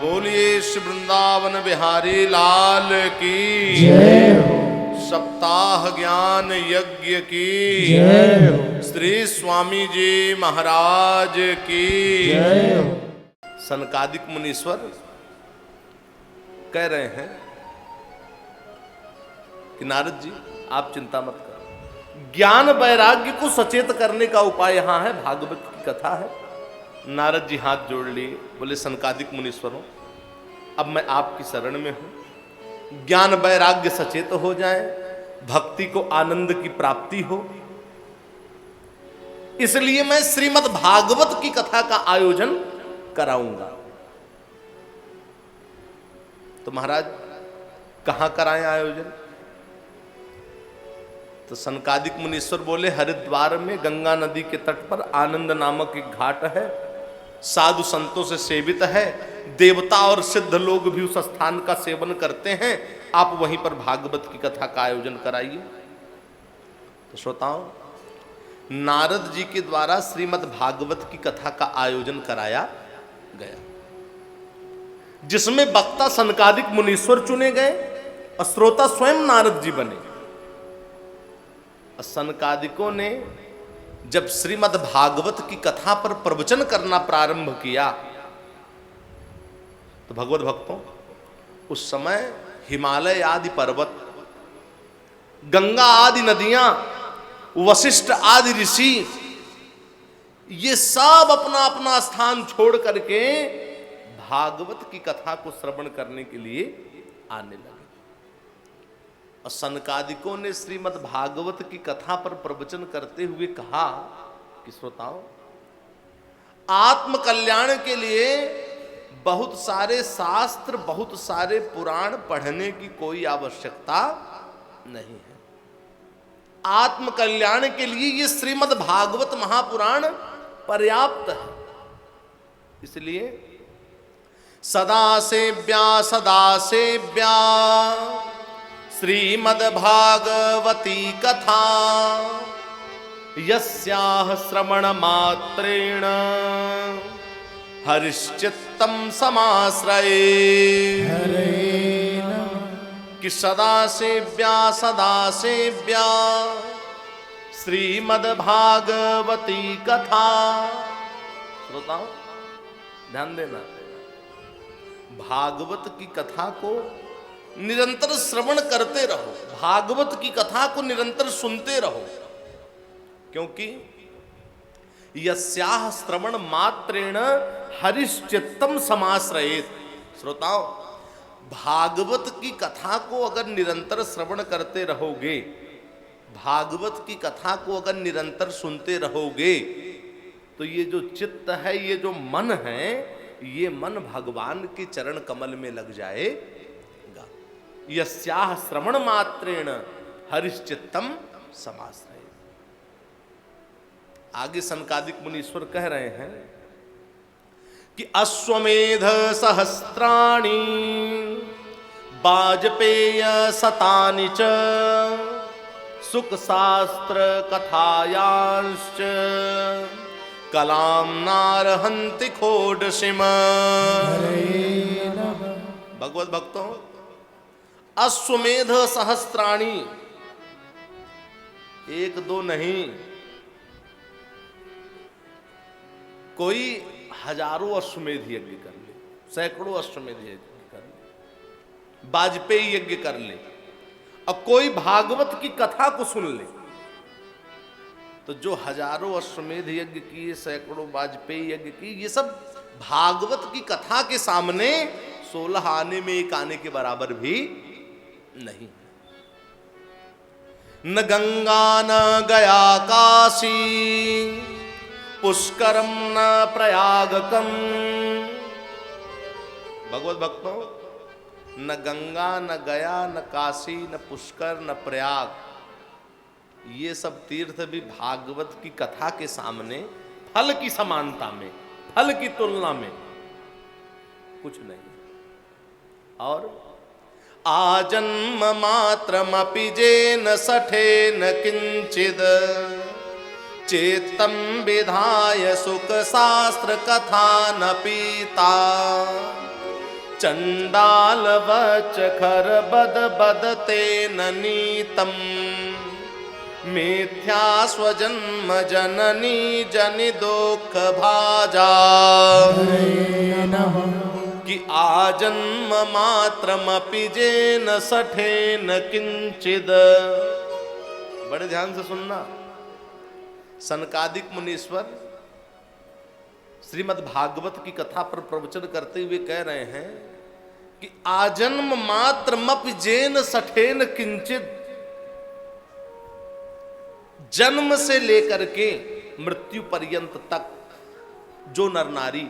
बोलिए श्री वृंदावन बिहारी लाल की जय हो। सप्ताह ज्ञान यज्ञ की जय हो। श्री स्वामी जी महाराज की जय हो। सनकादिक मुनीश्वर कह रहे हैं कि नारद जी आप चिंता मत करो, ज्ञान वैराग्य को सचेत करने का उपाय यहां है, भागवत की कथा है। नारद जी हाथ जोड़ लिए, बोले सनकादिक मुनीश्वरों अब मैं आपकी शरण में हूं, ज्ञान वैराग्य सचेत हो जाए, भक्ति को आनंद की प्राप्ति हो, इसलिए मैं श्रीमद् भागवत की कथा का आयोजन कराऊंगा। तो महाराज कहां कराएं आयोजन? तो सनकादिक मुनीश्वर बोले हरिद्वार में गंगा नदी के तट पर आनंद नामक एक घाट है, साधु संतों से सेवित है, देवता और सिद्ध लोग भी उस स्थान का सेवन करते हैं, आप वहीं पर भागवत की कथा का आयोजन कराइए। तो श्रोताओं, नारद जी के द्वारा श्रीमद् भागवत की कथा का आयोजन कराया गया, जिसमें वक्ता सनकादिक मुनीश्वर चुने गए और श्रोता स्वयं नारद जी बने। सनकादिकों ने जब श्रीमद् भागवत की कथा पर प्रवचन करना प्रारंभ किया तो भगवत भक्तों, उस समय हिमालय आदि पर्वत, गंगा आदि नदियां, वशिष्ठ आदि ऋषि, ये सब अपना अपना स्थान छोड़ करके भागवत की कथा को श्रवण करने के लिए आने लगे। और सनकादिकों ने श्रीमद् भागवत की कथा पर प्रवचन करते हुए कहा कि श्रोताओं, आत्म कल्याण के लिए बहुत सारे शास्त्र, बहुत सारे पुराण पढ़ने की कोई आवश्यकता नहीं है। आत्म कल्याण के लिए ये श्रीमद् भागवत महापुराण पर्याप्त है। इसलिए सदा सेव्या श्रीमद् भागवती कथा यस्याः श्रवण मात्रेण हरिश्चित्तम समाश्रये। कि सदा सेव्या श्रीमद् भागवती कथा। श्रोताओं ध्यान देना, भागवत की कथा को निरंतर श्रवण करते रहो, भागवत की कथा को निरंतर सुनते रहो, क्योंकि यस्याः श्रवण मात्रेण हरिश्चित्तम समाश्रयेत्। श्रोताओं, भागवत की कथा को अगर निरंतर श्रवण करते रहोगे, भागवत की कथा को अगर निरंतर सुनते रहोगे, तो ये जो चित्त है, ये जो मन है, ये मन भगवान के चरण कमल में लग जाएगा। यस्याः श्रवण मात्रेण हरिश्चित्तम समाश्रयेत्। आगे सनकादिक मुनीश्वर कह रहे हैं कि अश्वमेध सहस्राणि वाजपेय शतानि च सुख शास्त्र कथायांश्च कलाम नारहन्ति खोडशिम। भगवत भक्तों, अश्वमेध सहस्राणि, एक दो नहीं, कोई हजारों अश्वमेध यज्ञ कर ले, सैकड़ों अश्वमेध यज्ञ कर ले, वाजपेयी यज्ञ कर ले, और कोई भागवत की कथा को सुन ले, तो जो हजारों अश्वमेध यज्ञ किए, सैकड़ों वाजपेयी यज्ञ की, ये सब भागवत की कथा के सामने 16 आने में एक आने के बराबर भी नहीं। न गंगा न गया काशी पुष्करम न प्रयागकम। भगवत भक्तों, न गंगा न गया न काशी न पुष्कर न प्रयाग, ये सब तीर्थ भी भागवत की कथा के सामने फल की समानता में, फल की तुलना में कुछ नहीं। और आजन्म मात्रमपि जेन सठेन किंचिद चेतम विधाय सुख शास्त्र कथा न पीता चंडाल वच खर बद बद तेन नीतम मिथ्या स्वजन्म जननी जनि दुख भाजा कि आजन्म मात्रमपि जेन सठेन किंचिद। बड़े ध्यान से सुनना। सनकादिक मुनीश्वर श्रीमद् भागवत की कथा पर प्रवचन करते हुए कह रहे हैं कि आजन्म मात्रमपि जेन सठेन किंचित, जन्म से लेकर के मृत्यु पर्यंत तक जो नर नारी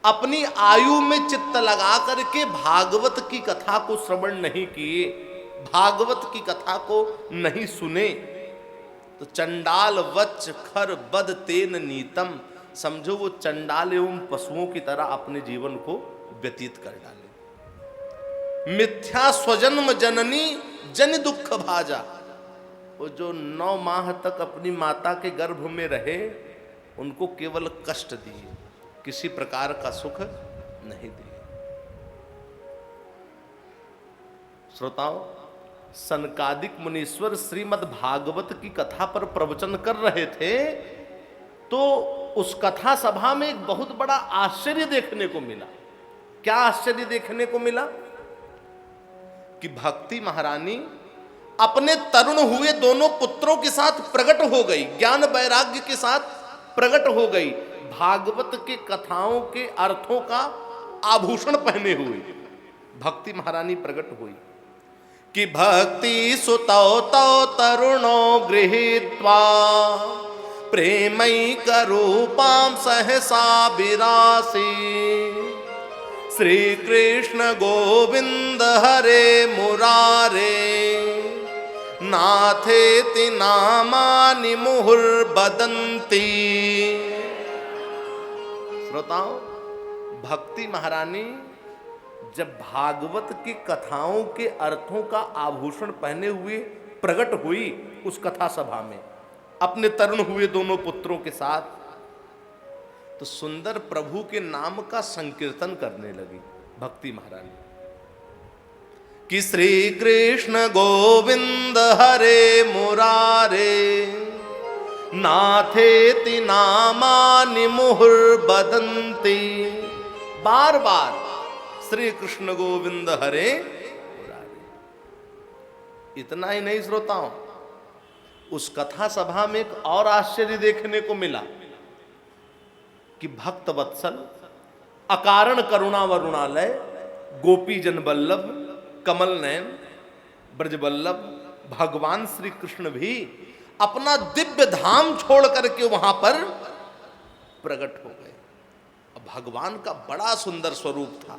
अपनी आयु में चित्त लगा करके भागवत की कथा को श्रवण नहीं किए, भागवत की कथा को नहीं सुने, तो चंडाल वच खर बद तेन नीतम, समझो वो चंडाल एवं पशुओं की तरह अपने जीवन को व्यतीत कर डाले। मिथ्या स्वजन्म जननी जन दुख भाजा, वो जो 9 माह तक अपनी माता के गर्भ में रहे उनको केवल कष्ट दिए, किसी प्रकार का सुख नहीं दिए। श्रोताओं, सनकादिक मुनीश्वर श्रीमद् भागवत की कथा पर प्रवचन कर रहे थे तो उस कथा सभा में एक बहुत बड़ा आश्चर्य देखने को मिला। क्या आश्चर्य देखने को मिला? कि भक्ति महारानी अपने तरुण हुए दोनों पुत्रों के साथ प्रकट हो गई, ज्ञान वैराग्य के साथ प्रकट हो गई, भागवत के कथाओं के अर्थों का आभूषण पहने हुए भक्ति महारानी प्रकट हुई कि भक्ति सुतौ तौ तरुणो गृहीत्वा प्रेमैक रूपां सहसा विरासी श्री कृष्ण गोविंद हरे मुरारे नाथेति नामानि मुहुर्बदन्ति। श्रोताओ, भक्ति महारानी जब भागवत की कथाओं के अर्थों का आभूषण पहने हुए प्रकट हुई उस कथा सभा में अपने तरुण हुए दोनों पुत्रों के साथ, तो सुंदर प्रभु के नाम का संकीर्तन करने लगी भक्ति महारानी कि श्री कृष्ण गोविंद हरे मुरारे नाथेति नामानि मुहुर्बदन्ति। बार बार श्री कृष्ण गोविंद हरे मुरारे। इतना ही नहीं श्रोताओं, उस कथा सभा में एक और आश्चर्य देखने को मिला कि भक्त वत्सल अकारण करुणा वरुणालय गोपी जन वल्लभ कमल नयन ब्रजवल्लभ भगवान श्री कृष्ण भी अपना दिव्य धाम छोड़ करके वहां पर प्रकट हो गए। भगवान का बड़ा सुंदर स्वरूप था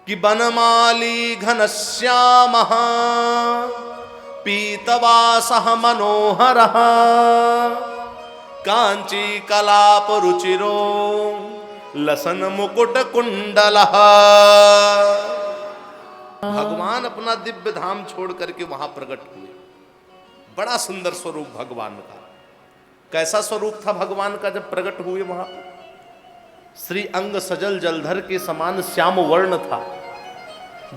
कि बनमाली घनश्यामः पीतवासः मनोहरः कांची कलाप रुचिरो लसन मुकुट कुंडलः। भगवान अपना दिव्य धाम छोड़ करके वहां प्रकट हुए। बड़ा सुंदर स्वरूप भगवान का। कैसा स्वरूप था भगवान का जब प्रकट हुए वहां? श्री अंग सजल जलधर के समान श्याम वर्ण था,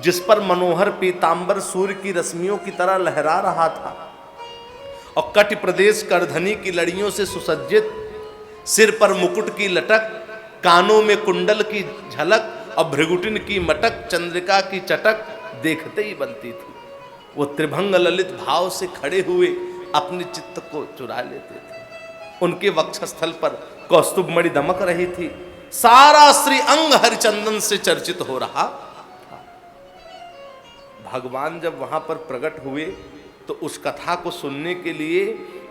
जिस पर मनोहर पीतांबर सूर्य की रश्मियों की तरह लहरा रहा था, और कटि प्रदेश करधनी की लड़ियों से सुसज्जित, सिर पर मुकुट की लटक, कानों में कुंडल की झलक और भृगुटिन की मटक, चंद्रिका की चटक देखते ही बनती थी। वो त्रिभंग ललित भाव से खड़े हुए अपने चित्त को चुरा लेते थे। उनके वक्षस्थल पर कौस्तुभ मणि दमक रही थी। सारा श्री अंग हरिचंदन से चर्चित हो रहा था। भगवान जब वहां पर प्रकट हुए तो उस कथा को सुनने के लिए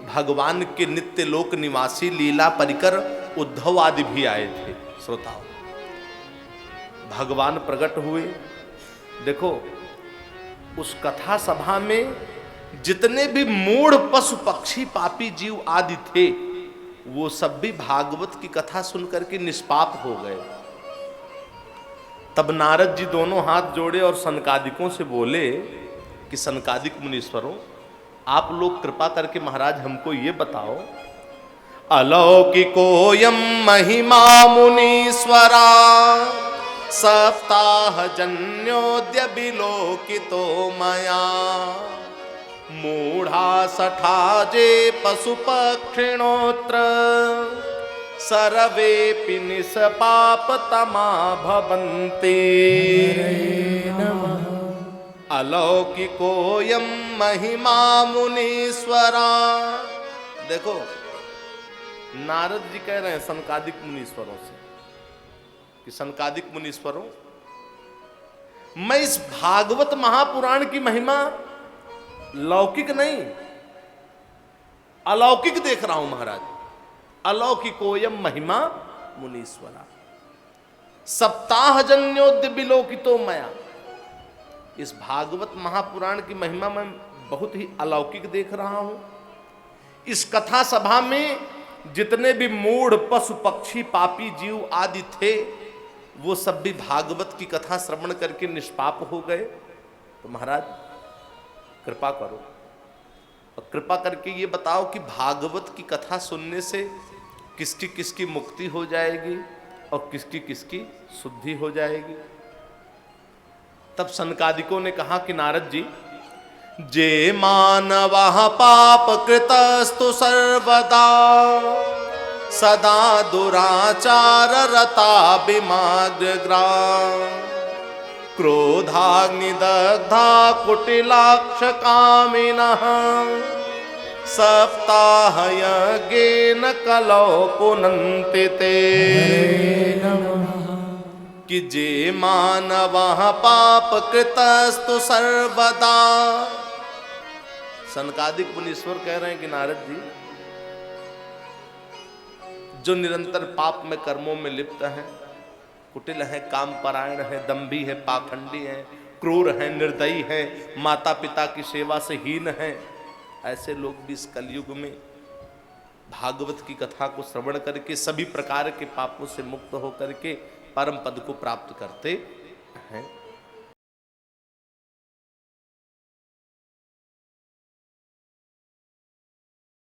भगवान के नित्य लोक निवासी लीला परिकर उद्धव आदि भी आए थे। श्रोताओ, भगवान प्रकट हुए। देखो, उस कथा सभा में जितने भी मूढ़ पशु पक्षी पापी जीव आदि थे, वो सब भी भागवत की कथा सुनकर के निष्पाप हो गए। तब नारद जी दोनों हाथ जोड़े और सनकादिकों से बोले कि सनकादिक मुनीश्वरों, आप लोग कृपा करके महाराज हमको ये बताओ, अलौकिकोयम महिमा मुनीश्वरा सप्ताह जन्योद्य विलोकितो मया मूढ़ा सठाजे पशु पक्षिणोत्र सर्वेपि निष्पाप तमा भवन्ति अलौकिकोयम महिमा मुनीश्वरा। देखो नारद जी कह रहे हैं सनकादिक मुनीश्वरों से कि सनकादिक मुनीश्वरों, मैं इस भागवत महापुराण की महिमा लौकिक नहीं अलौकिक देख रहा हूं महाराज। अलौकिकोयम महिमा मुनीश्वरा सप्ताह जन्योद्य विलोकितो मया। इस भागवत महापुराण की महिमा मैं बहुत ही अलौकिक देख रहा हूं। इस कथा सभा में जितने भी मूढ़ पशु पक्षी पापी जीव आदि थे वो सब भी भागवत की कथा श्रवण करके निष्पाप हो गए। तो महाराज कृपा करो और कृपा करके ये बताओ कि भागवत की कथा सुनने से किसकी किसकी मुक्ति हो जाएगी और किसकी किसकी शुद्धि हो जाएगी। तब सनकादिकों ने कहा कि नारद जी, जे मानवः पाप कृतस्तु सर्वदा सदा दुराचार रता विमाग्रग्रा क्रोधाग्निदग्धा कुटिलाक्ष कामिनः सप्ताह यज्ञेन कलौ पुनन्ति ते। कि जे मानवः पाप कृतस्तु सर्वदा। सनकादिक मुनीश्वर कह रहे हैं कि नारद जी, जो निरंतर पाप में कर्मों में लिप्त हैं, कुटिल हैं, कामपरायण हैं, दंभी हैं, पाखंडी हैं, क्रूर हैं, निर्दयी हैं, माता पिता की सेवा से हीन हैं, ऐसे लोग भी इस कलयुग में भागवत की कथा को श्रवण करके सभी प्रकार के पापों से मुक्त होकर के परम पद को प्राप्त करते हैं।